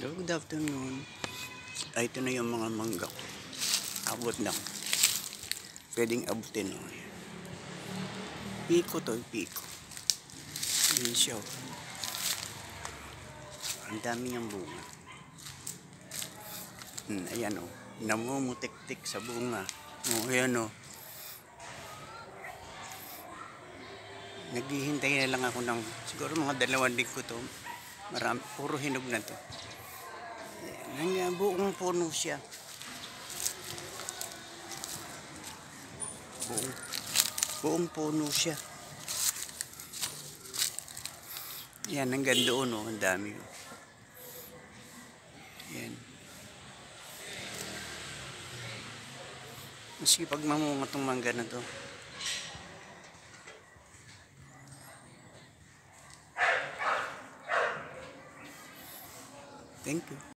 Good afternoon. Ay, ito na yung mga mangga ko. Abot na ko. Pwedeng abutin. Oh. Piko to, piko. Yun siya. Ang dami niyang bunga. Ayan o. Namumutik-tik sa bunga. Ayan o. Naghihintay na lang ako ng siguro mga 2 linggo to. Marami, puro hinog na to. Ayan, buong puno siya. Buong puno siya. Yan, hanggang doon oh, ang dami oh. Yan. Maski pag mamunga tong mangga na to. Thank you.